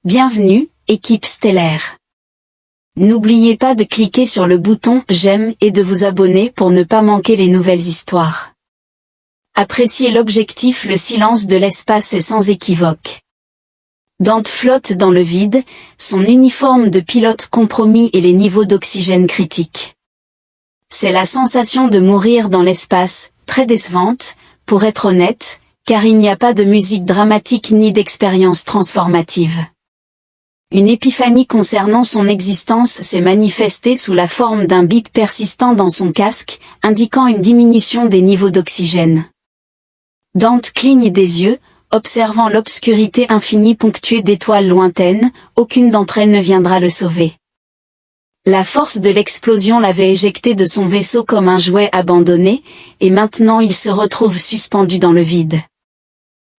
Bienvenue, équipe stellaire. N'oubliez pas de cliquer sur le bouton « J'aime » et de vous abonner pour ne pas manquer les nouvelles histoires. Appréciez l'objectif, le silence de l'espace est sans équivoque. Dante flotte dans le vide, son uniforme de pilote compromis et les niveaux d'oxygène critiques. C'est la sensation de mourir dans l'espace, très décevante, pour être honnête, car il n'y a pas de musique dramatique ni d'expérience transformative. Une épiphanie concernant son existence s'est manifestée sous la forme d'un bip persistant dans son casque, indiquant une diminution des niveaux d'oxygène. Dante cligne des yeux, observant l'obscurité infinie ponctuée d'étoiles lointaines, aucune d'entre elles ne viendra le sauver. La force de l'explosion l'avait éjecté de son vaisseau comme un jouet abandonné, et maintenant il se retrouve suspendu dans le vide.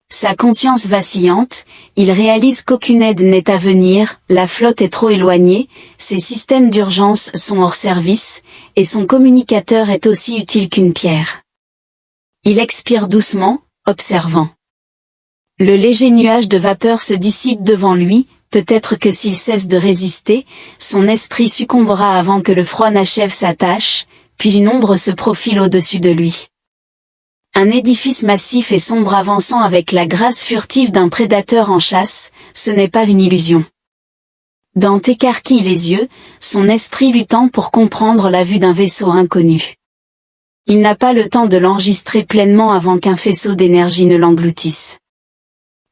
Sa conscience vacillante, il réalise qu'aucune aide n'est à venir, la flotte est trop éloignée, ses systèmes d'urgence sont hors service, et son communicateur est aussi utile qu'une pierre. Il expire doucement, observant. Le léger nuage de vapeur se dissipe devant lui, peut-être que s'il cesse de résister, son esprit succombera avant que le froid n'achève sa tâche, puis une ombre se profile au-dessus de lui. Un édifice massif et sombre avançant avec la grâce furtive d'un prédateur en chasse, ce n'est pas une illusion. Dante écarquille les yeux, son esprit luttant pour comprendre la vue d'un vaisseau inconnu. Il n'a pas le temps de l'enregistrer pleinement avant qu'un faisceau d'énergie ne l'engloutisse.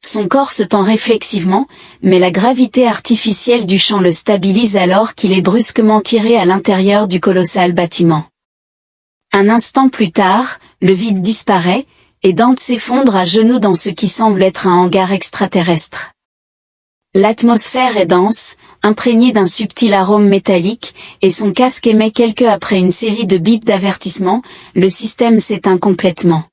Son corps se tend réflexivement, mais la gravité artificielle du champ le stabilise alors qu'il est brusquement tiré à l'intérieur du colossal bâtiment. Un instant plus tard, le vide disparaît, et Dante s'effondre à genoux dans ce qui semble être un hangar extraterrestre. L'atmosphère est dense, imprégnée d'un subtil arôme métallique, et son casque émet après une série de bips d'avertissement, le système s'éteint complètement.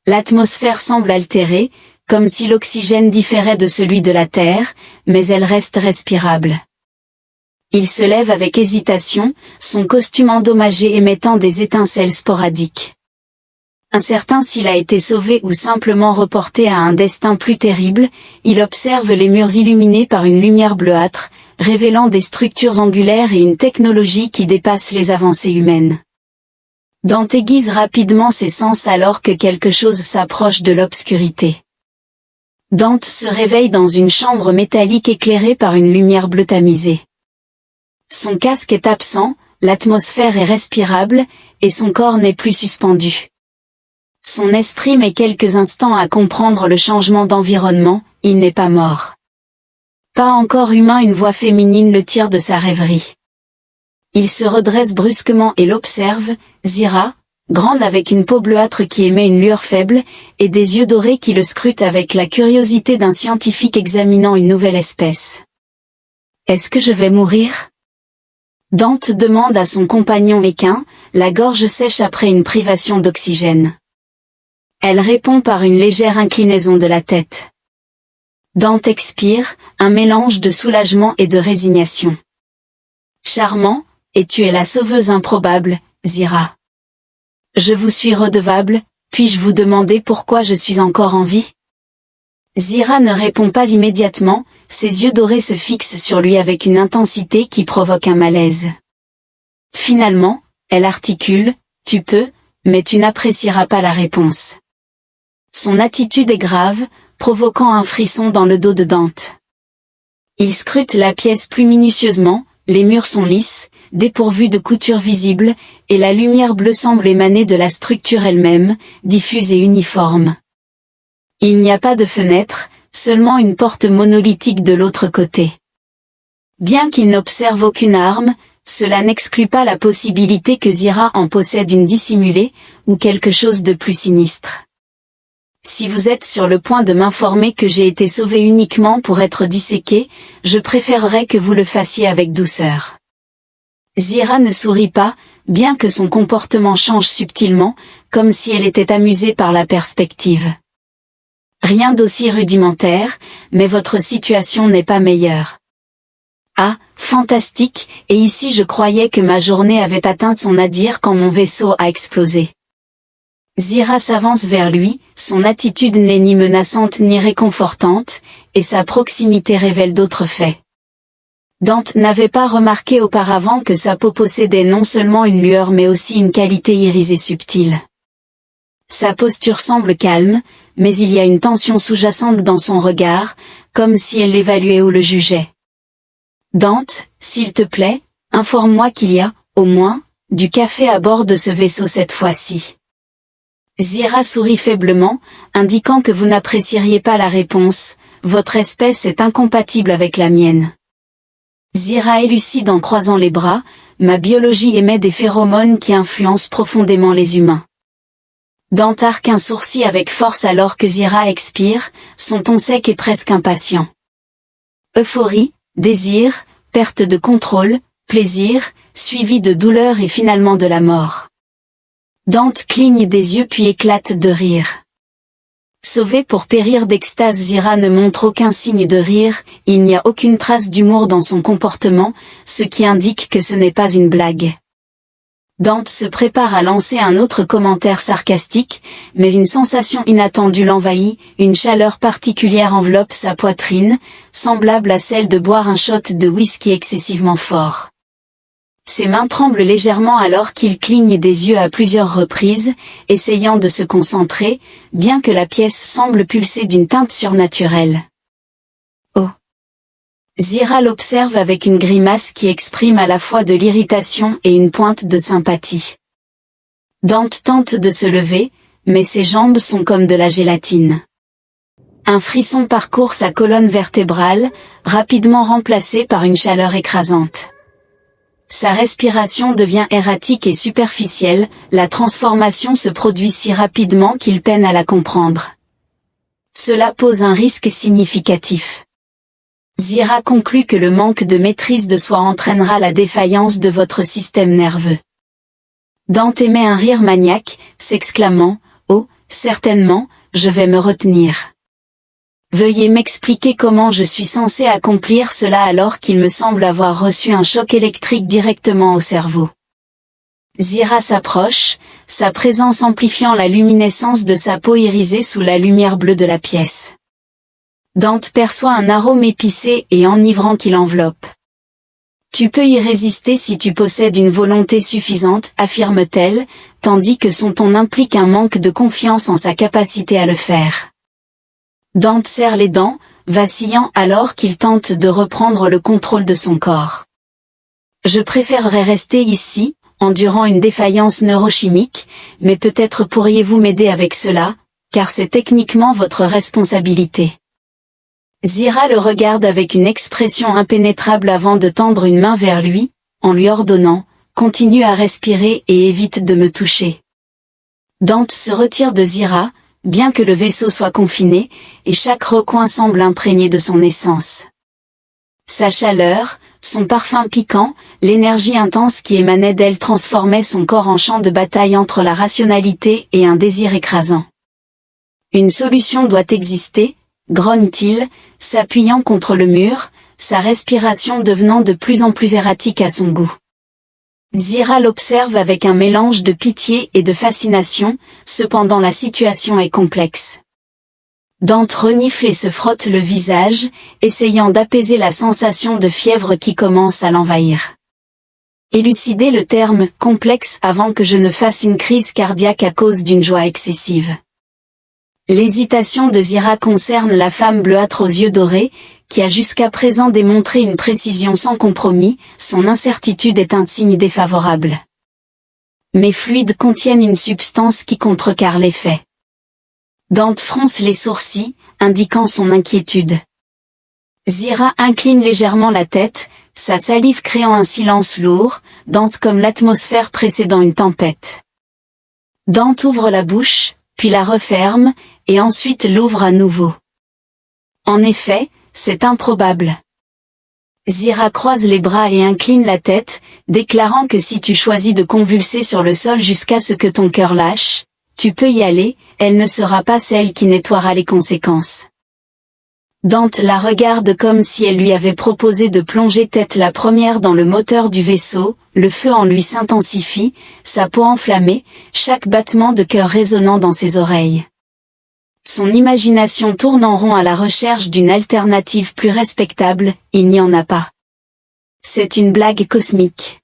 L'atmosphère semble altérée, comme si l'oxygène différait de celui de la Terre, mais elle reste respirable. Il se lève avec hésitation, son costume endommagé émettant des étincelles sporadiques. Incertain s'il a été sauvé ou simplement reporté à un destin plus terrible, il observe les murs illuminés par une lumière bleuâtre, révélant des structures angulaires et une technologie qui dépasse les avancées humaines. Dante aiguise rapidement ses sens alors que quelque chose s'approche de l'obscurité. Dante se réveille dans une chambre métallique éclairée par une lumière bleue tamisée. Son casque est absent, l'atmosphère est respirable, et son corps n'est plus suspendu. Son esprit met quelques instants à comprendre le changement d'environnement, il n'est pas mort. Pas encore humain, une voix féminine le tire de sa rêverie. Il se redresse brusquement et l'observe, Zira, grande avec une peau bleuâtre qui émet une lueur faible, et des yeux dorés qui le scrutent avec la curiosité d'un scientifique examinant une nouvelle espèce. « Est-ce que je vais mourir ?» Dante demande à son compagnon équin, la gorge sèche après une privation d'oxygène. Elle répond par une légère inclinaison de la tête. Dante expire, un mélange de soulagement et de résignation. Charmant, et tu es la sauveuse improbable, Zira. Je vous suis redevable, puis-je vous demander pourquoi je suis encore en vie? Zira ne répond pas immédiatement, ses yeux dorés se fixent sur lui avec une intensité qui provoque un malaise. Finalement, elle articule, tu peux, mais tu n'apprécieras pas la réponse. Son attitude est grave, provoquant un frisson dans le dos de Dante. Il scrute la pièce plus minutieusement, les murs sont lisses, dépourvus de coutures visibles, et la lumière bleue semble émaner de la structure elle-même, diffuse et uniforme. Il n'y a pas de fenêtre, seulement une porte monolithique de l'autre côté. Bien qu'il n'observe aucune arme, cela n'exclut pas la possibilité que Zira en possède une dissimulée, ou quelque chose de plus sinistre. Si vous êtes sur le point de m'informer que j'ai été sauvé uniquement pour être disséqué, je préférerais que vous le fassiez avec douceur. Zira ne sourit pas, bien que son comportement change subtilement, comme si elle était amusée par la perspective. Rien d'aussi rudimentaire, mais votre situation n'est pas meilleure. Ah, fantastique, et ici je croyais que ma journée avait atteint son nadir quand mon vaisseau a explosé. Zira s'avance vers lui, son attitude n'est ni menaçante ni réconfortante, et sa proximité révèle d'autres faits. Dante n'avait pas remarqué auparavant que sa peau possédait non seulement une lueur mais aussi une qualité irisée subtile. Sa posture semble calme, mais il y a une tension sous-jacente dans son regard, comme si elle l'évaluait ou le jugeait. Dante, s'il te plaît, informe-moi qu'il y a, au moins, du café à bord de ce vaisseau cette fois-ci. Zira sourit faiblement, indiquant que vous n'apprécieriez pas la réponse, votre espèce est incompatible avec la mienne. Zira élucide en croisant les bras, ma biologie émet des phéromones qui influencent profondément les humains. Dante arque un sourcil avec force alors que Zira expire, son ton sec et presque impatient. Euphorie, désir, perte de contrôle, plaisir, suivi de douleur et finalement de la mort. Dante cligne des yeux puis éclate de rire. Sauvé pour périr d'extase, Zira ne montre aucun signe de rire, il n'y a aucune trace d'humour dans son comportement, ce qui indique que ce n'est pas une blague. Dante se prépare à lancer un autre commentaire sarcastique, mais une sensation inattendue l'envahit, une chaleur particulière enveloppe sa poitrine, semblable à celle de boire un shot de whisky excessivement fort. Ses mains tremblent légèrement alors qu'il cligne des yeux à plusieurs reprises, essayant de se concentrer, bien que la pièce semble pulser d'une teinte surnaturelle. Oh! Zira l'observe avec une grimace qui exprime à la fois de l'irritation et une pointe de sympathie. Dante tente de se lever, mais ses jambes sont comme de la gélatine. Un frisson parcourt sa colonne vertébrale, rapidement remplacé par une chaleur écrasante. Sa respiration devient erratique et superficielle, la transformation se produit si rapidement qu'il peine à la comprendre. Cela pose un risque significatif. Zira conclut que le manque de maîtrise de soi entraînera la défaillance de votre système nerveux. Dante émet un rire maniaque, s'exclamant « Oh, certainement, je vais me retenir. Veuillez m'expliquer comment je suis censé accomplir cela alors qu'il me semble avoir reçu un choc électrique directement au cerveau. » Zira s'approche, sa présence amplifiant la luminescence de sa peau irisée sous la lumière bleue de la pièce. Dante perçoit un arôme épicé et enivrant qui l'enveloppe. « Tu peux y résister si tu possèdes une volonté suffisante, affirme-t-elle, tandis que son ton implique un manque de confiance en sa capacité à le faire. Dante serre les dents, vacillant alors qu'il tente de reprendre le contrôle de son corps. « Je préférerais rester ici, endurant une défaillance neurochimique, mais peut-être pourriez-vous m'aider avec cela, car c'est techniquement votre responsabilité. » Zira le regarde avec une expression impénétrable avant de tendre une main vers lui, en lui ordonnant « Continue à respirer et évite de me toucher. » Dante se retire de Zira, bien que le vaisseau soit confiné, et chaque recoin semble imprégné de son essence. Sa chaleur, son parfum piquant, l'énergie intense qui émanait d'elle transformait son corps en champ de bataille entre la rationalité et un désir écrasant. Une solution doit exister, grogne-t-il, s'appuyant contre le mur, sa respiration devenant de plus en plus erratique à son goût. Zira l'observe avec un mélange de pitié et de fascination, cependant la situation est complexe. Dante renifle et se frotte le visage, essayant d'apaiser la sensation de fièvre qui commence à l'envahir. Élucidez le terme « complexe » avant que je ne fasse une crise cardiaque à cause d'une joie excessive. L'hésitation de Zira concerne la femme bleuâtre aux yeux dorés, qui a jusqu'à présent démontré une précision sans compromis, son incertitude est un signe défavorable. Mes fluides contiennent une substance qui contrecarre l'effet. Dante fronce les sourcils, indiquant son inquiétude. Zira incline légèrement la tête, sa salive créant un silence lourd, dense comme l'atmosphère précédant une tempête. Dante ouvre la bouche, puis la referme, et ensuite l'ouvre à nouveau. En effet, c'est improbable. Zira croise les bras et incline la tête, déclarant que si tu choisis de convulser sur le sol jusqu'à ce que ton cœur lâche, tu peux y aller, elle ne sera pas celle qui nettoiera les conséquences. Dante la regarde comme si elle lui avait proposé de plonger tête la première dans le moteur du vaisseau, le feu en lui s'intensifie, sa peau enflammée, chaque battement de cœur résonnant dans ses oreilles. Son imagination tourne en rond à la recherche d'une alternative plus respectable, il n'y en a pas. C'est une blague cosmique.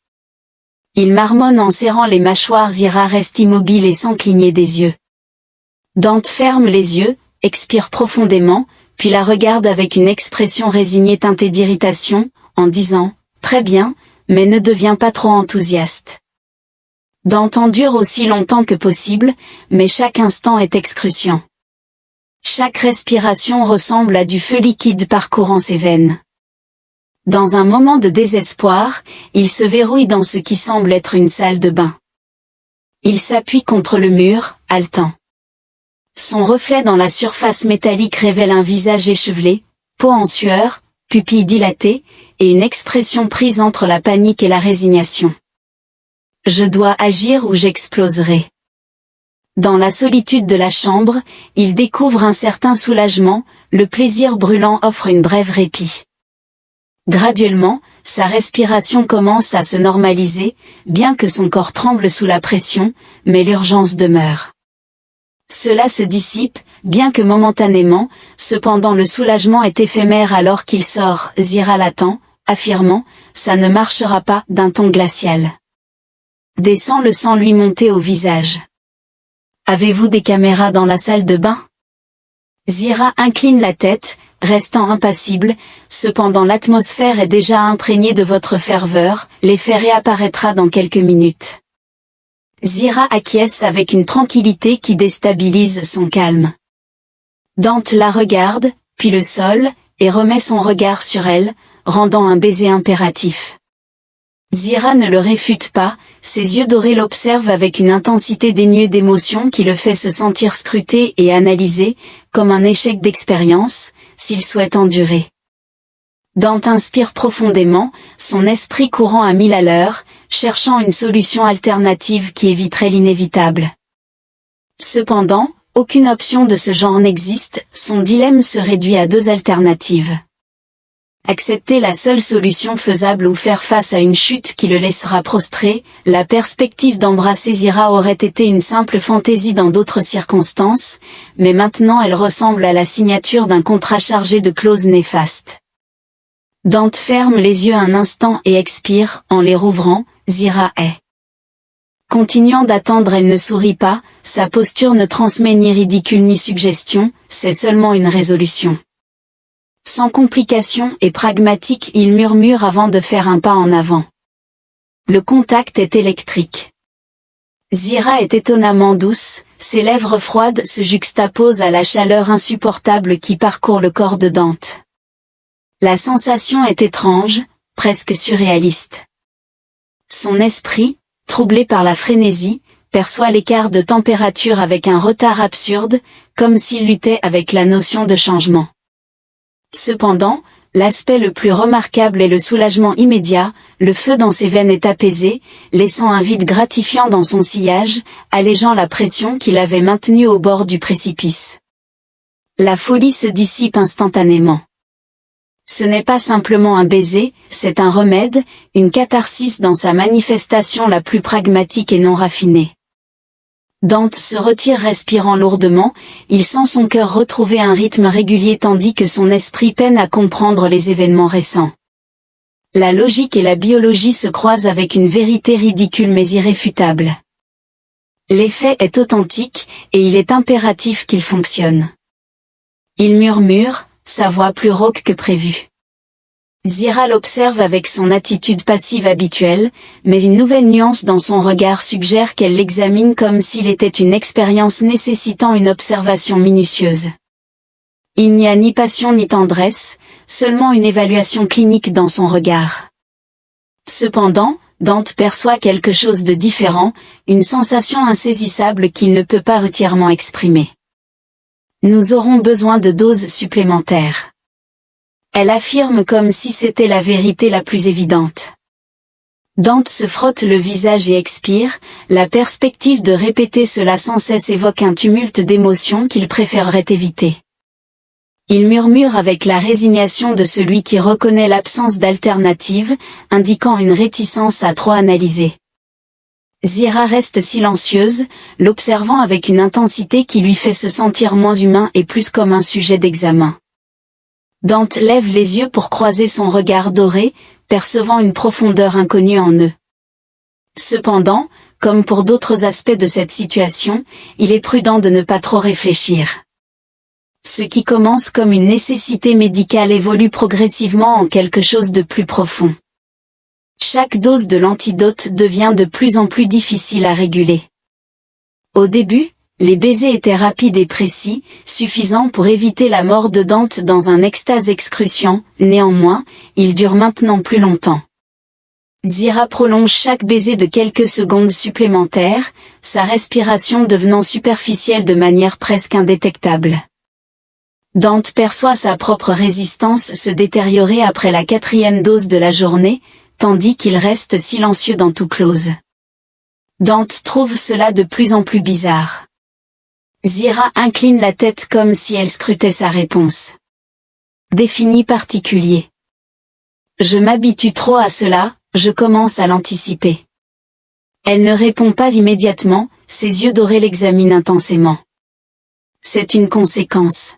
Il marmonne en serrant les mâchoires. Zira reste immobile et sans cligner des yeux. Dante ferme les yeux, expire profondément, puis la regarde avec une expression résignée teintée d'irritation, en disant « Très bien, mais ne deviens pas trop enthousiaste. » Dante endure aussi longtemps que possible, mais chaque instant est excruciant. Chaque respiration ressemble à du feu liquide parcourant ses veines. Dans un moment de désespoir, il se verrouille dans ce qui semble être une salle de bain. Il s'appuie contre le mur, haletant. Son reflet dans la surface métallique révèle un visage échevelé, peau en sueur, pupilles dilatées, et une expression prise entre la panique et la résignation. Je dois agir ou j'exploserai. Dans la solitude de la chambre, il découvre un certain soulagement, le plaisir brûlant offre une brève répit. Graduellement, sa respiration commence à se normaliser, bien que son corps tremble sous la pression, mais l'urgence demeure. Cela se dissipe, bien que momentanément, cependant le soulagement est éphémère alors qu'il sort. Zira l'attend, affirmant « ça ne marchera pas » d'un ton glacial. Descend le sang lui monter au visage. « Avez-vous des caméras dans la salle de bain ?» Zira incline la tête, restant impassible, cependant l'atmosphère est déjà imprégnée de votre ferveur, l'effet réapparaîtra dans quelques minutes. Zira acquiesce avec une tranquillité qui déstabilise son calme. Dante la regarde, puis le sol, et remet son regard sur elle, rendant un baiser impératif. Zira ne le réfute pas, ses yeux dorés l'observent avec une intensité dénuée d'émotion qui le fait se sentir scruté et analysé, comme un échec d'expérience, s'il souhaite endurer. Dante inspire profondément, son esprit courant à 1000 à l'heure, cherchant une solution alternative qui éviterait l'inévitable. Cependant, aucune option de ce genre n'existe, son dilemme se réduit à 2 alternatives. Accepter la seule solution faisable ou faire face à une chute qui le laissera prostré, la perspective d'embrasser Zira aurait été une simple fantaisie dans d'autres circonstances, mais maintenant elle ressemble à la signature d'un contrat chargé de clauses néfastes. Dante ferme les yeux un instant et expire, en les rouvrant, Zira est. Continuant d'attendre, elle ne sourit pas, sa posture ne transmet ni ridicule ni suggestion, c'est seulement une résolution. Sans complication et pragmatique, il murmure avant de faire un pas en avant. Le contact est électrique. Zira est étonnamment douce, ses lèvres froides se juxtaposent à la chaleur insupportable qui parcourt le corps de Dante. La sensation est étrange, presque surréaliste. Son esprit, troublé par la frénésie, perçoit l'écart de température avec un retard absurde, comme s'il luttait avec la notion de changement. Cependant, l'aspect le plus remarquable est le soulagement immédiat, le feu dans ses veines est apaisé, laissant un vide gratifiant dans son sillage, allégeant la pression qu'il avait maintenue au bord du précipice. La folie se dissipe instantanément. Ce n'est pas simplement un baiser, c'est un remède, une catharsis dans sa manifestation la plus pragmatique et non raffinée. Dante se retire respirant lourdement, il sent son cœur retrouver un rythme régulier tandis que son esprit peine à comprendre les événements récents. La logique et la biologie se croisent avec une vérité ridicule mais irréfutable. L'effet est authentique, et il est impératif qu'il fonctionne. Il murmure, sa voix plus rauque que prévu. Zira l'observe avec son attitude passive habituelle, mais une nouvelle nuance dans son regard suggère qu'elle l'examine comme s'il était une expérience nécessitant une observation minutieuse. Il n'y a ni passion ni tendresse, seulement une évaluation clinique dans son regard. Cependant, Dante perçoit quelque chose de différent, une sensation insaisissable qu'il ne peut pas entièrement exprimer. Nous aurons besoin de doses supplémentaires. Elle affirme comme si c'était la vérité la plus évidente. Dante se frotte le visage et expire, la perspective de répéter cela sans cesse évoque un tumulte d'émotions qu'il préférerait éviter. Il murmure avec la résignation de celui qui reconnaît l'absence d'alternative, indiquant une réticence à trop analyser. Zira reste silencieuse, l'observant avec une intensité qui lui fait se sentir moins humain et plus comme un sujet d'examen. Dante lève les yeux pour croiser son regard doré, percevant une profondeur inconnue en eux. Cependant, comme pour d'autres aspects de cette situation, il est prudent de ne pas trop réfléchir. Ce qui commence comme une nécessité médicale évolue progressivement en quelque chose de plus profond. Chaque dose de l'antidote devient de plus en plus difficile à réguler. Au début, les baisers étaient rapides et précis, suffisants pour éviter la mort de Dante dans un extase excruciant, néanmoins, ils durent maintenant plus longtemps. Zira prolonge chaque baiser de quelques secondes supplémentaires, sa respiration devenant superficielle de manière presque indétectable. Dante perçoit sa propre résistance se détériorer après la 4e dose de la journée, tandis qu'il reste silencieux dans tout close. Dante trouve cela de plus en plus bizarre. Zira incline la tête comme si elle scrutait sa réponse. Défini particulier. Je m'habitue trop à cela, je commence à l'anticiper. Elle ne répond pas immédiatement, ses yeux dorés l'examinent intensément. C'est une conséquence.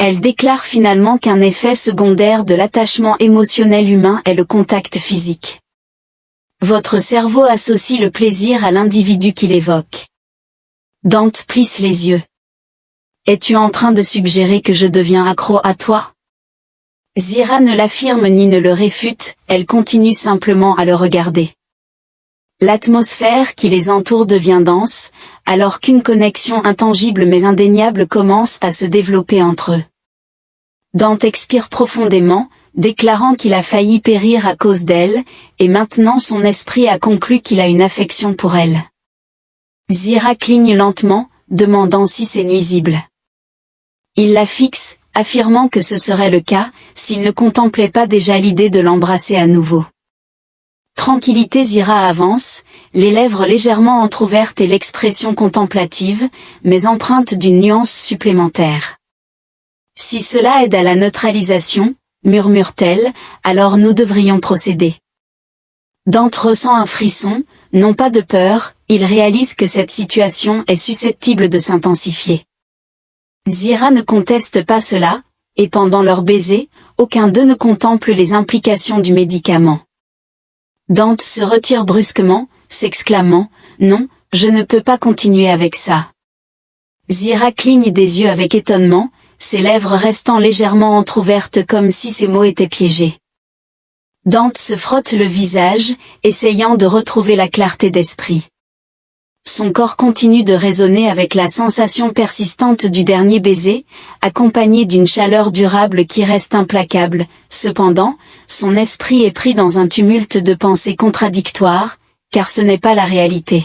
Elle déclare finalement qu'un effet secondaire de l'attachement émotionnel humain est le contact physique. Votre cerveau associe le plaisir à l'individu qu'il évoque. Dante plisse les yeux. Es-tu en train de suggérer que je deviens accro à toi? Zira ne l'affirme ni ne le réfute, elle continue simplement à le regarder. L'atmosphère qui les entoure devient dense, alors qu'une connexion intangible mais indéniable commence à se développer entre eux. Dante expire profondément, déclarant qu'il a failli périr à cause d'elle, et maintenant son esprit a conclu qu'il a une affection pour elle. Zira cligne lentement, demandant si c'est nuisible. Il la fixe, affirmant que ce serait le cas, s'il ne contemplait pas déjà l'idée de l'embrasser à nouveau. Tranquillité. Zira avance, les lèvres légèrement entr'ouvertes et l'expression contemplative, mais empreinte d'une nuance supplémentaire. Si cela aide à la neutralisation, murmure-t-elle, alors nous devrions procéder. Dante ressent un frisson, non pas de peur, il réalise que cette situation est susceptible de s'intensifier. Zira ne conteste pas cela, et pendant leur baiser, aucun d'eux ne contemple les implications du médicament. Dante se retire brusquement, s'exclamant « Non, je ne peux pas continuer avec ça ». Zira cligne des yeux avec étonnement, ses lèvres restant légèrement entr'ouvertes comme si ses mots étaient piégés. Dante se frotte le visage, essayant de retrouver la clarté d'esprit. Son corps continue de résonner avec la sensation persistante du dernier baiser, accompagnée d'une chaleur durable qui reste implacable. Cependant, son esprit est pris dans un tumulte de pensées contradictoires, car ce n'est pas la réalité.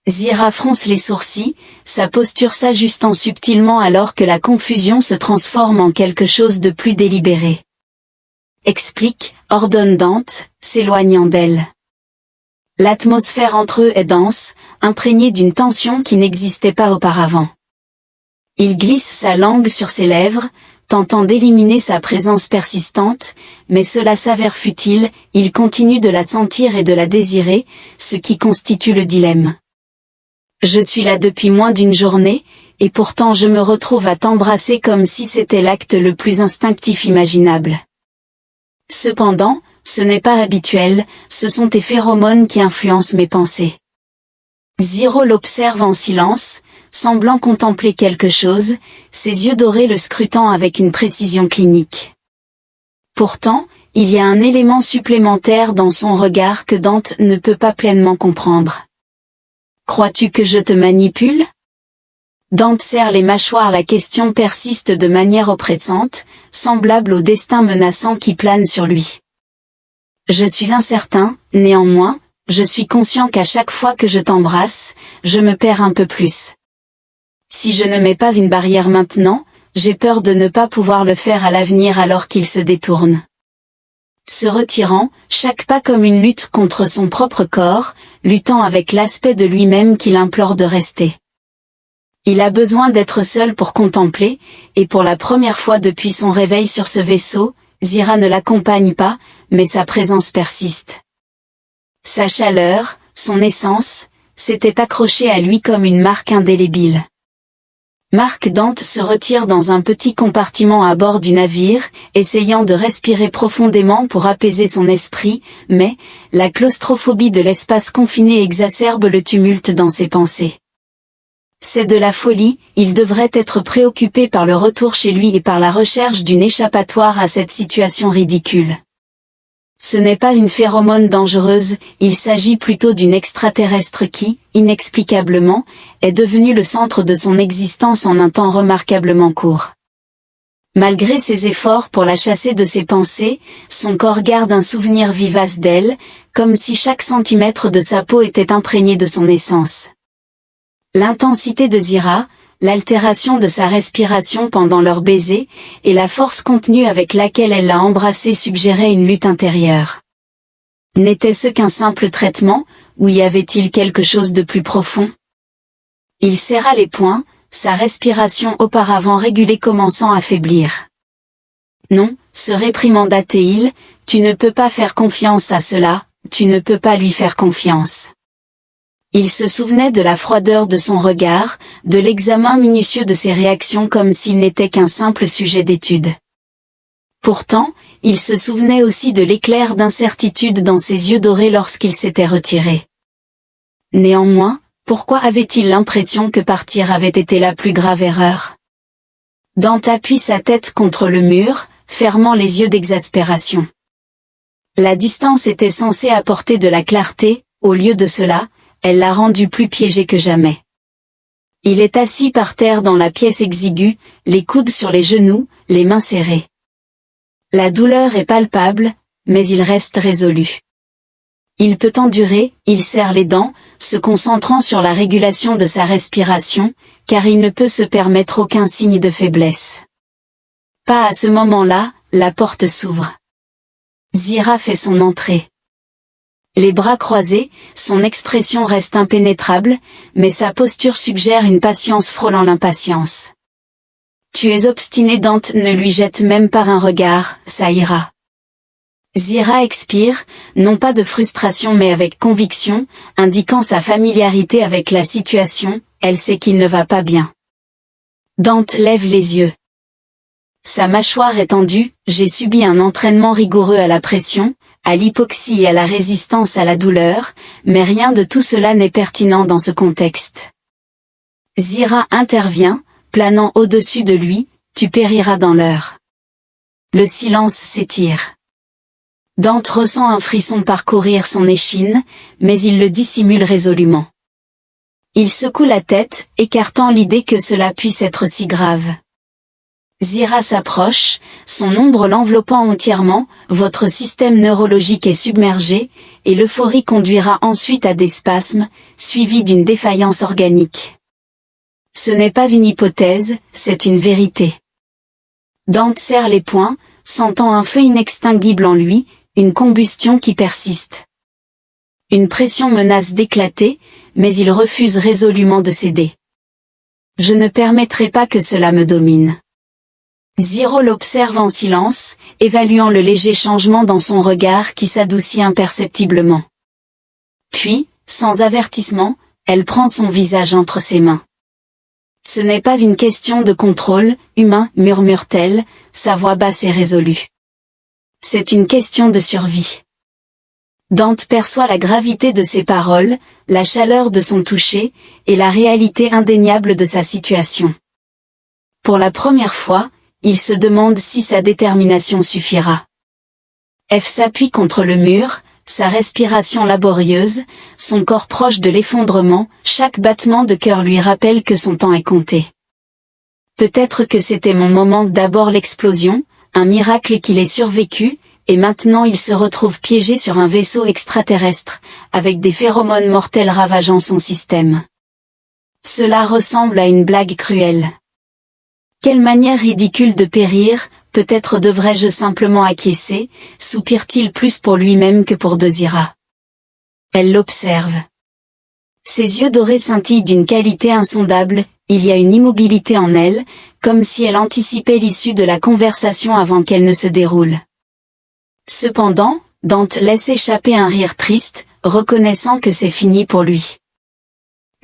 Zira fronce les sourcils, sa posture s'ajustant subtilement alors que la confusion se transforme en quelque chose de plus délibéré. Explique, ordonne Dante, s'éloignant d'elle. L'atmosphère entre eux est dense, imprégnée d'une tension qui n'existait pas auparavant. Il glisse sa langue sur ses lèvres, tentant d'éliminer sa présence persistante, mais cela s'avère futile, il continue de la sentir et de la désirer, ce qui constitue le dilemme. Je suis là depuis moins d'une journée, et pourtant je me retrouve à t'embrasser comme si c'était l'acte le plus instinctif imaginable. Cependant, ce n'est pas habituel, ce sont tes phéromones qui influencent mes pensées. Zira l'observe en silence, semblant contempler quelque chose, ses yeux dorés le scrutant avec une précision clinique. Pourtant, il y a un élément supplémentaire dans son regard que Dante ne peut pas pleinement comprendre. Crois-tu que je te manipule? Dante serre les mâchoires. La question persiste de manière oppressante, semblable au destin menaçant qui plane sur lui. Je suis incertain, néanmoins, je suis conscient qu'à chaque fois que je t'embrasse, je me perds un peu plus. Si je ne mets pas une barrière maintenant, j'ai peur de ne pas pouvoir le faire à l'avenir alors qu'il se détourne. Se retirant, chaque pas comme une lutte contre son propre corps, luttant avec l'aspect de lui-même qu'il implore de rester. Il a besoin d'être seul pour contempler, et pour la première fois depuis son réveil sur ce vaisseau, Zira ne l'accompagne pas, mais sa présence persiste. Sa chaleur, son essence, s'était accrochée à lui comme une marque indélébile. Marc Dante se retire dans un petit compartiment à bord du navire, essayant de respirer profondément pour apaiser son esprit, mais la claustrophobie de l'espace confiné exacerbe le tumulte dans ses pensées. C'est de la folie, il devrait être préoccupé par le retour chez lui et par la recherche d'une échappatoire à cette situation ridicule. Ce n'est pas une phéromone dangereuse, il s'agit plutôt d'une extraterrestre qui, inexplicablement, est devenue le centre de son existence en un temps remarquablement court. Malgré ses efforts pour la chasser de ses pensées, son corps garde un souvenir vivace d'elle, comme si chaque centimètre de sa peau était imprégné de son essence. L'intensité de Zira, l'altération de sa respiration pendant leur baiser, et la force contenue avec laquelle elle l'a embrassé suggéraient une lutte intérieure. N'était-ce qu'un simple traitement, ou y avait-il quelque chose de plus profond? Il serra les poings, sa respiration auparavant régulée commençant à faiblir. Non, se réprimanda-t-il, tu ne peux pas faire confiance à cela, tu ne peux pas lui faire confiance. Il se souvenait de la froideur de son regard, de l'examen minutieux de ses réactions comme s'il n'était qu'un simple sujet d'étude. Pourtant, il se souvenait aussi de l'éclair d'incertitude dans ses yeux dorés lorsqu'il s'était retiré. Néanmoins, pourquoi avait-il l'impression que partir avait été la plus grave erreur? Dante appuie sa tête contre le mur, fermant les yeux d'exaspération. La distance était censée apporter de la clarté, au lieu de cela, elle l'a rendu plus piégé que jamais. Il est assis par terre dans la pièce exiguë, les coudes sur les genoux, les mains serrées. La douleur est palpable, mais il reste résolu. Il peut endurer, il serre les dents, se concentrant sur la régulation de sa respiration, car il ne peut se permettre aucun signe de faiblesse. Pas à ce moment-là, la porte s'ouvre. Zira fait son entrée. Les bras croisés, son expression reste impénétrable, mais sa posture suggère une patience frôlant l'impatience. Tu es obstiné, Dante ne lui jette même pas un regard, ça ira. Zira expire, non pas de frustration mais avec conviction, indiquant sa familiarité avec la situation, elle sait qu'il ne va pas bien. Dante lève les yeux. Sa mâchoire est tendue, j'ai subi un entraînement rigoureux à la pression, à l'hypoxie et à la résistance à la douleur, mais rien de tout cela n'est pertinent dans ce contexte. Zira intervient, planant au-dessus de lui, tu périras dans l'heure. Le silence s'étire. Dante ressent un frisson parcourir son échine, mais il le dissimule résolument. Il secoue la tête, écartant l'idée que cela puisse être si grave. Zira s'approche, son ombre l'enveloppant entièrement, votre système neurologique est submergé, et l'euphorie conduira ensuite à des spasmes, suivis d'une défaillance organique. Ce n'est pas une hypothèse, c'est une vérité. Dante serre les poings, sentant un feu inextinguible en lui, une combustion qui persiste. Une pression menace d'éclater, mais il refuse résolument de céder. Je ne permettrai pas que cela me domine. Zira l'observe en silence, évaluant le léger changement dans son regard qui s'adoucit imperceptiblement. Puis, sans avertissement, elle prend son visage entre ses mains. Ce n'est pas une question de contrôle humain, murmure-t-elle, sa voix basse et résolue. C'est une question de survie. Dante perçoit la gravité de ses paroles, la chaleur de son toucher, et la réalité indéniable de sa situation. Pour la première fois, il se demande si sa détermination suffira. F s'appuie contre le mur, sa respiration laborieuse, son corps proche de l'effondrement, chaque battement de cœur lui rappelle que son temps est compté. Peut-être que c'était mon moment, d'abord l'explosion, un miracle qu'il ait survécu, et maintenant il se retrouve piégé sur un vaisseau extraterrestre, avec des phéromones mortels ravageant son système. Cela ressemble à une blague cruelle. Quelle manière ridicule de périr, peut-être devrais-je simplement acquiescer, soupire-t-il plus pour lui-même que pour Zira. Elle l'observe. Ses yeux dorés scintillent d'une qualité insondable, il y a une immobilité en elle, comme si elle anticipait l'issue de la conversation avant qu'elle ne se déroule. Cependant, Dante laisse échapper un rire triste, reconnaissant que c'est fini pour lui.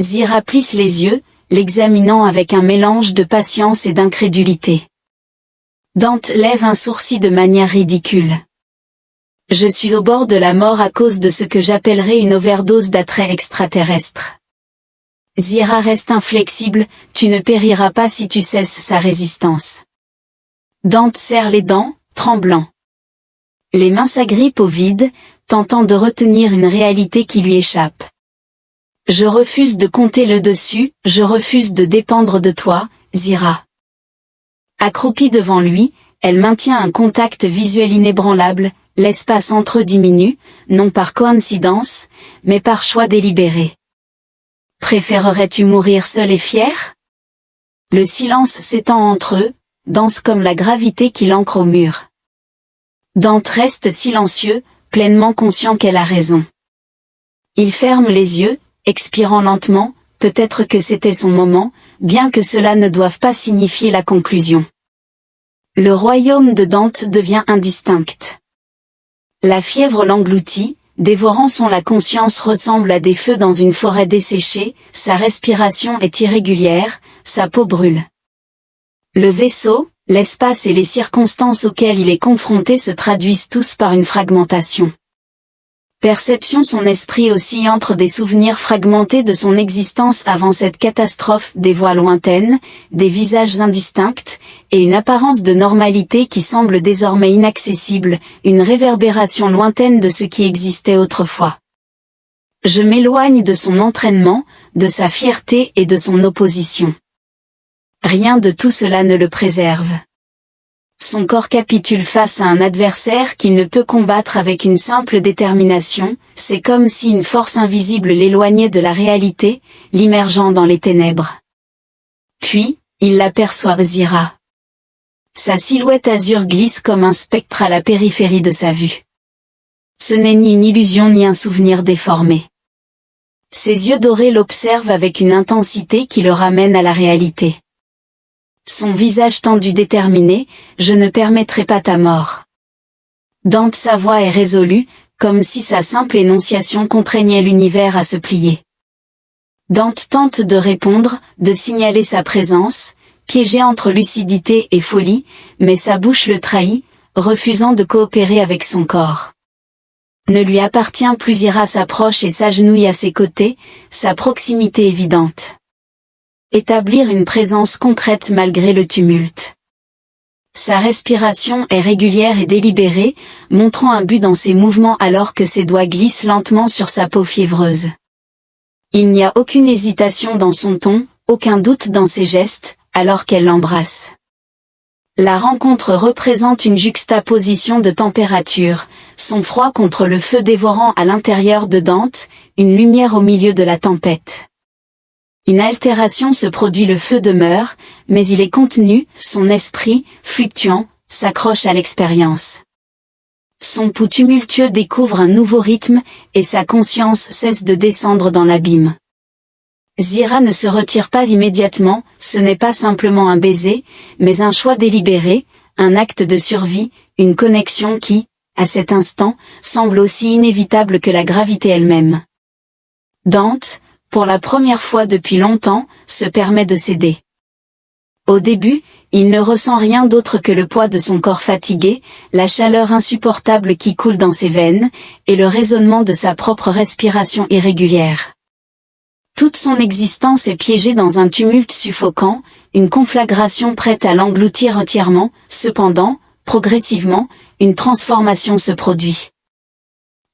Zira plisse les yeux, l'examinant avec un mélange de patience et d'incrédulité. Dante lève un sourcil de manière ridicule. Je suis au bord de la mort à cause de ce que j'appellerais une overdose d'attrait extraterrestre. Zira reste inflexible, tu ne périras pas si tu cesses sa résistance. Dante serre les dents, tremblant. Les mains s'agrippent au vide, tentant de retenir une réalité qui lui échappe. Je refuse de compter le dessus, je refuse de dépendre de toi, Zira. Accroupie devant lui, elle maintient un contact visuel inébranlable, l'espace entre eux diminue, non par coïncidence, mais par choix délibéré. Préférerais-tu mourir seul et fier? Le silence s'étend entre eux, dense comme la gravité qui l'ancre au mur. Dante reste silencieux, pleinement conscient qu'elle a raison. Il ferme les yeux, expirant lentement, peut-être que c'était son moment, bien que cela ne doive pas signifier la conclusion. Le royaume de Dante devient indistinct. La fièvre l'engloutit, dévorant la conscience ressemble à des feux dans une forêt desséchée, sa respiration est irrégulière, sa peau brûle. Le vaisseau, l'espace et les circonstances auxquelles il est confronté se traduisent tous par une fragmentation. Perception son esprit oscille entre des souvenirs fragmentés de son existence avant cette catastrophe, des voix lointaines, des visages indistincts, et une apparence de normalité qui semble désormais inaccessible, une réverbération lointaine de ce qui existait autrefois. Je m'éloigne de son entraînement, de sa fierté et de son opposition. Rien de tout cela ne le préserve. Son corps capitule face à un adversaire qu'il ne peut combattre avec une simple détermination, c'est comme si une force invisible l'éloignait de la réalité, l'immergeant dans les ténèbres. Puis, il l'aperçoit Zira. Sa silhouette azur glisse comme un spectre à la périphérie de sa vue. Ce n'est ni une illusion ni un souvenir déformé. Ses yeux dorés l'observent avec une intensité qui le ramène à la réalité. Son visage tendu déterminé, je ne permettrai pas ta mort. Dante sa voix est résolue, comme si sa simple énonciation contraignait l'univers à se plier. Dante tente de répondre, de signaler sa présence, piégé entre lucidité et folie, mais sa bouche le trahit, refusant de coopérer avec son corps. Ne lui appartient plus. Zira s'approche et s'agenouille à ses côtés, sa proximité évidente. Établir une présence concrète malgré le tumulte. Sa respiration est régulière et délibérée, montrant un but dans ses mouvements alors que ses doigts glissent lentement sur sa peau fiévreuse. Il n'y a aucune hésitation dans son ton, aucun doute dans ses gestes, alors qu'elle l'embrasse. La rencontre représente une juxtaposition de température, son froid contre le feu dévorant à l'intérieur de Dante, une lumière au milieu de la tempête. Une altération se produit, le feu demeure, mais il est contenu, son esprit, fluctuant, s'accroche à l'expérience. Son pouls tumultueux découvre un nouveau rythme, et sa conscience cesse de descendre dans l'abîme. Zira ne se retire pas immédiatement, ce n'est pas simplement un baiser, mais un choix délibéré, un acte de survie, une connexion qui, à cet instant, semble aussi inévitable que la gravité elle-même. Dante, pour la première fois depuis longtemps, se permet de céder. Au début, il ne ressent rien d'autre que le poids de son corps fatigué, la chaleur insupportable qui coule dans ses veines, et le résonnement de sa propre respiration irrégulière. Toute son existence est piégée dans un tumulte suffocant, une conflagration prête à l'engloutir entièrement. Cependant, progressivement, une transformation se produit.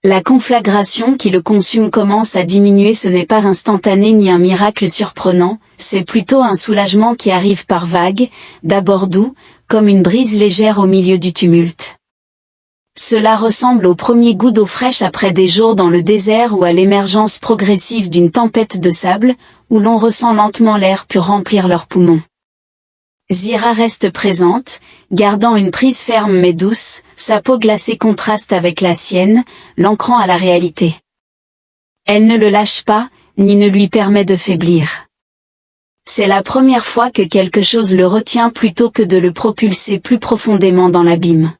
La conflagration qui le consume commence à diminuer. Ce n'est pas instantané ni un miracle surprenant, c'est plutôt un soulagement qui arrive par vagues, d'abord doux, comme une brise légère au milieu du tumulte. Cela ressemble au premier goût d'eau fraîche après des jours dans le désert ou à l'émergence progressive d'une tempête de sable, où l'on ressent lentement l'air pur remplir leurs poumons. Zira reste présente, gardant une prise ferme mais douce, sa peau glacée contraste avec la sienne, l'ancrant à la réalité. Elle ne le lâche pas, ni ne lui permet de faiblir. C'est la première fois que quelque chose le retient plutôt que de le propulser plus profondément dans l'abîme.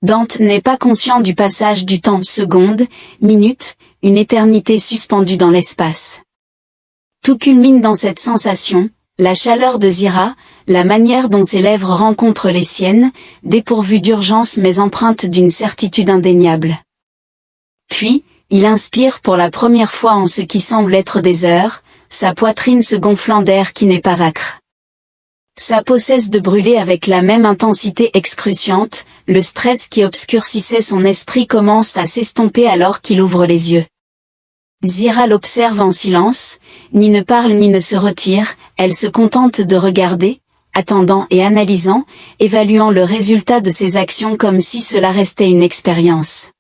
Dante n'est pas conscient du passage du temps, seconde, minute, une éternité suspendue dans l'espace. Tout culmine dans cette sensation, la chaleur de Zira, la manière dont ses lèvres rencontrent les siennes, dépourvues d'urgence mais empreintes d'une certitude indéniable. Puis, il inspire pour la première fois en ce qui semble être des heures, sa poitrine se gonflant d'air qui n'est pas âcre. Sa peau cesse de brûler avec la même intensité excruciante, le stress qui obscurcissait son esprit commence à s'estomper alors qu'il ouvre les yeux. Zira l'observe en silence, ni ne parle ni ne se retire, elle se contente de regarder, attendant et analysant, évaluant le résultat de ses actions comme si cela restait une expérience.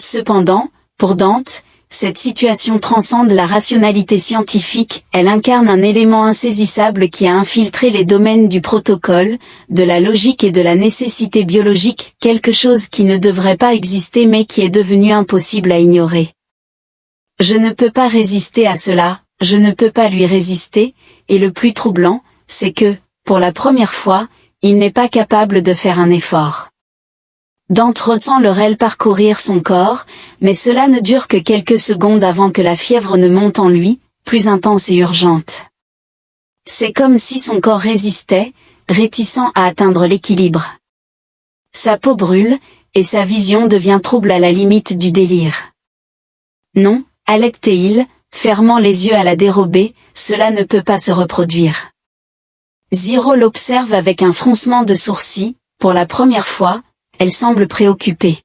Cependant, pour Dante, cette situation transcende la rationalité scientifique, elle incarne un élément insaisissable qui a infiltré les domaines du protocole, de la logique et de la nécessité biologique, quelque chose qui ne devrait pas exister mais qui est devenu impossible à ignorer. Je ne peux pas résister à cela, je ne peux pas lui résister, et le plus troublant, c'est que, pour la première fois, il n'est pas capable de faire un effort. Dante ressent le réel parcourir son corps, mais cela ne dure que quelques secondes avant que la fièvre ne monte en lui, plus intense et urgente. C'est comme si son corps résistait, réticent à atteindre l'équilibre. Sa peau brûle, et sa vision devient trouble à la limite du délire. Non, halète-t-il, fermant les yeux à la dérobée, cela ne peut pas se reproduire. Ziro l'observe avec un froncement de sourcils, pour la première fois, elle semble préoccupée.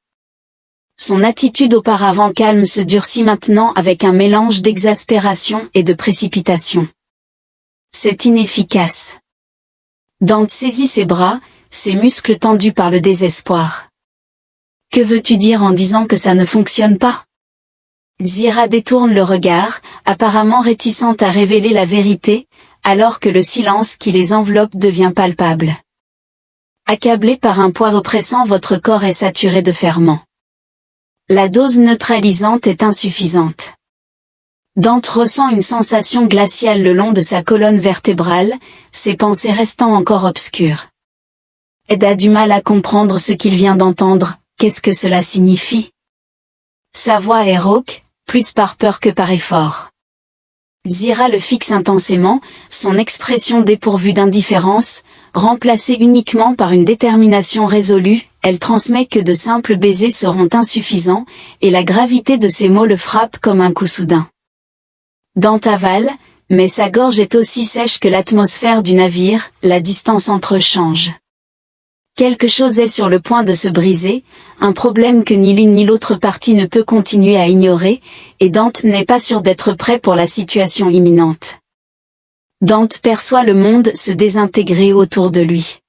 Son attitude auparavant calme se durcit maintenant avec un mélange d'exaspération et de précipitation. C'est inefficace. Dante saisit ses bras, ses muscles tendus par le désespoir. Que veux-tu dire en disant que ça ne fonctionne pas? Zira détourne le regard, apparemment réticente à révéler la vérité, alors que le silence qui les enveloppe devient palpable. Accablé par un poids oppressant, votre corps est saturé de ferments. La dose neutralisante est insuffisante. Dante ressent une sensation glaciale le long de sa colonne vertébrale, ses pensées restant encore obscures. Ed a du mal à comprendre ce qu'il vient d'entendre, qu'est-ce que cela signifie? Sa voix est rauque, plus par peur que par effort. Zira le fixe intensément, son expression dépourvue d'indifférence, remplacée uniquement par une détermination résolue, elle transmet que de simples baisers seront insuffisants, et la gravité de ses mots le frappe comme un coup soudain. Dante avale, mais sa gorge est aussi sèche que l'atmosphère du navire, la distance entre eux change. Quelque chose est sur le point de se briser, un problème que ni l'une ni l'autre partie ne peut continuer à ignorer, et Dante n'est pas sûr d'être prêt pour la situation imminente. Dante perçoit le monde se désintégrer autour de lui.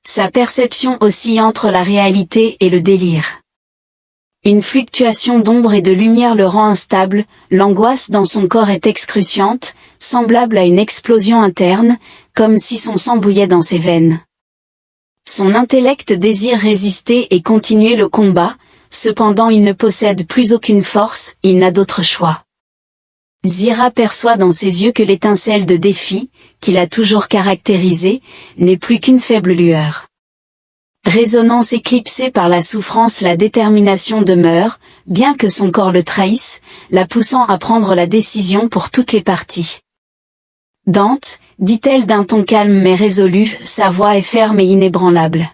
Sa perception oscille entre la réalité et le délire. Une fluctuation d'ombre et de lumière le rend instable, l'angoisse dans son corps est excruciante, semblable à une explosion interne, comme si son sang bouillait dans ses veines. Son intellect désire résister et continuer le combat, cependant il ne possède plus aucune force, il n'a d'autre choix. Zira perçoit dans ses yeux que l'étincelle de défi, qu'il a toujours caractérisée, n'est plus qu'une faible lueur. Résonance éclipsée par la souffrance, la détermination demeure, bien que son corps le trahisse, la poussant à prendre la décision pour toutes les parties. Dante, dit-elle d'un ton calme mais résolu, sa voix est ferme et inébranlable.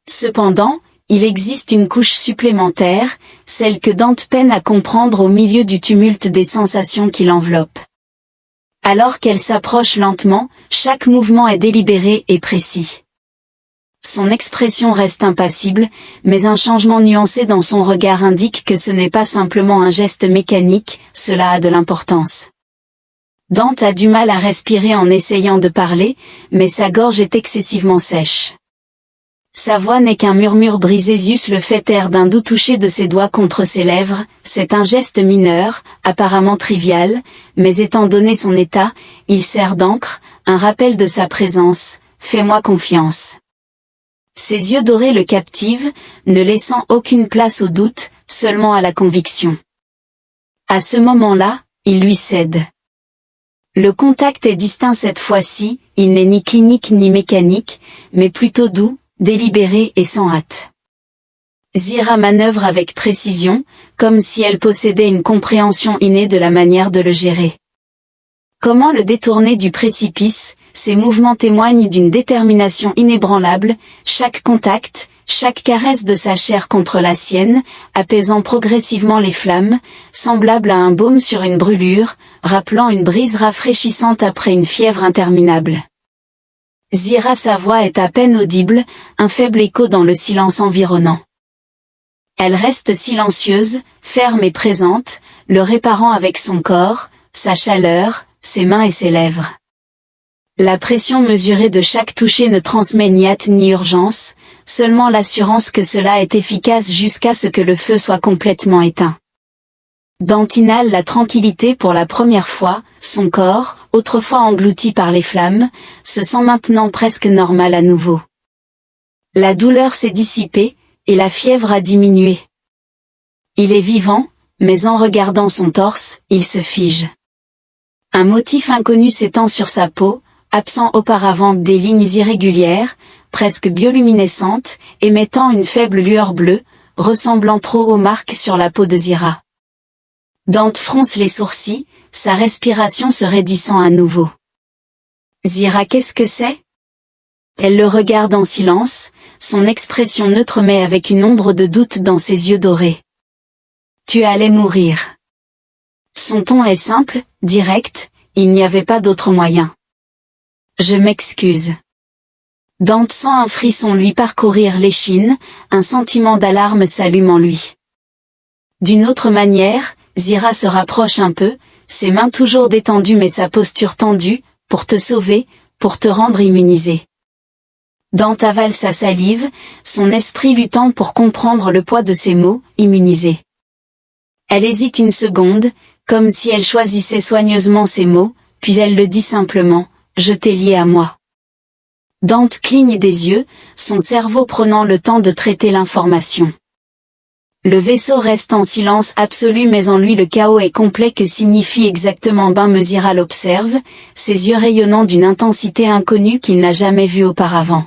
Cependant, il existe une couche supplémentaire, celle que Dante peine à comprendre au milieu du tumulte des sensations qui l'enveloppent. Alors qu'elle s'approche lentement, chaque mouvement est délibéré et précis. Son expression reste impassible, mais un changement nuancé dans son regard indique que ce n'est pas simplement un geste mécanique, cela a de l'importance. Dante a du mal à respirer en essayant de parler, mais sa gorge est excessivement sèche. Sa voix n'est qu'un murmure brisé. Zeus le fait taire d'un doux toucher de ses doigts contre ses lèvres, c'est un geste mineur, apparemment trivial, mais étant donné son état, il sert d'encre, un rappel de sa présence, fais-moi confiance. Ses yeux dorés le captivent, ne laissant aucune place au doute, seulement à la conviction. À ce moment-là, il lui cède. Le contact est distinct cette fois-ci, il n'est ni clinique ni mécanique, mais plutôt doux, délibéré et sans hâte. Zira manœuvre avec précision, comme si elle possédait une compréhension innée de la manière de le gérer. Comment le détourner du précipice? Ses mouvements témoignent d'une détermination inébranlable, chaque contact, chaque caresse de sa chair contre la sienne, apaisant progressivement les flammes, semblable à un baume sur une brûlure, rappelant une brise rafraîchissante après une fièvre interminable. Zira, sa voix est à peine audible, un faible écho dans le silence environnant. Elle reste silencieuse, ferme et présente, le réparant avec son corps, sa chaleur, ses mains et ses lèvres. La pression mesurée de chaque toucher ne transmet ni hâte ni urgence, seulement l'assurance que cela est efficace jusqu'à ce que le feu soit complètement éteint. Dante inhale la tranquillité pour la première fois, son corps, autrefois englouti par les flammes, se sent maintenant presque normal à nouveau. La douleur s'est dissipée, et la fièvre a diminué. Il est vivant, mais en regardant son torse, il se fige. Un motif inconnu s'étend sur sa peau, absent auparavant, des lignes irrégulières, presque bioluminescentes, émettant une faible lueur bleue, ressemblant trop aux marques sur la peau de Zira. Dante fronce les sourcils, sa respiration se raidissant à nouveau. Zira, qu'est-ce que c'est? Elle le regarde en silence, son expression neutre mais avec une ombre de doute dans ses yeux dorés. Tu allais mourir. Son ton est simple, direct, il n'y avait pas d'autre moyen. Je m'excuse. Dante sent un frisson lui parcourir l'échine, un sentiment d'alarme s'allume en lui. D'une autre manière, Zira se rapproche un peu, ses mains toujours détendues mais sa posture tendue, pour te sauver, pour te rendre immunisé. Dante avale sa salive, son esprit luttant pour comprendre le poids de ses mots, immunisé. Elle hésite une seconde, comme si elle choisissait soigneusement ses mots, puis elle le dit simplement, je t'ai lié à moi. Dante cligne des yeux, son cerveau prenant le temps de traiter l'information. Le vaisseau reste en silence absolu mais en lui le chaos est complet. Que signifie exactement Zira l'observe, ses yeux rayonnant d'une intensité inconnue qu'il n'a jamais vue auparavant.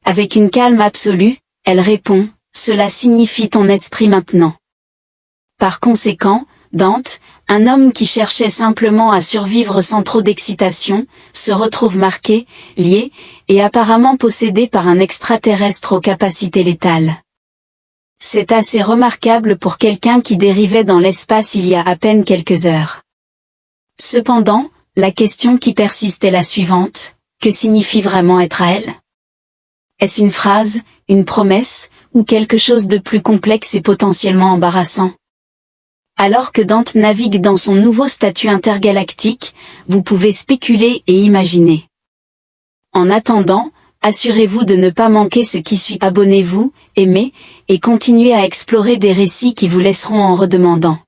Avec une calme absolue, elle répond, cela signifie ton esprit maintenant. Par conséquent, Dante, un homme qui cherchait simplement à survivre sans trop d'excitation, se retrouve marqué, lié, et apparemment possédé par un extraterrestre aux capacités létales. C'est assez remarquable pour quelqu'un qui dérivait dans l'espace il y a à peine quelques heures. Cependant, la question qui persiste est la suivante, que signifie vraiment être à elle? Est-ce une phrase, une promesse, ou quelque chose de plus complexe et potentiellement embarrassant? Alors que Dante navigue dans son nouveau statut intergalactique, vous pouvez spéculer et imaginer. En attendant, assurez-vous de ne pas manquer ce qui suit. Abonnez-vous, aimez, et continuez à explorer des récits qui vous laisseront en redemandant.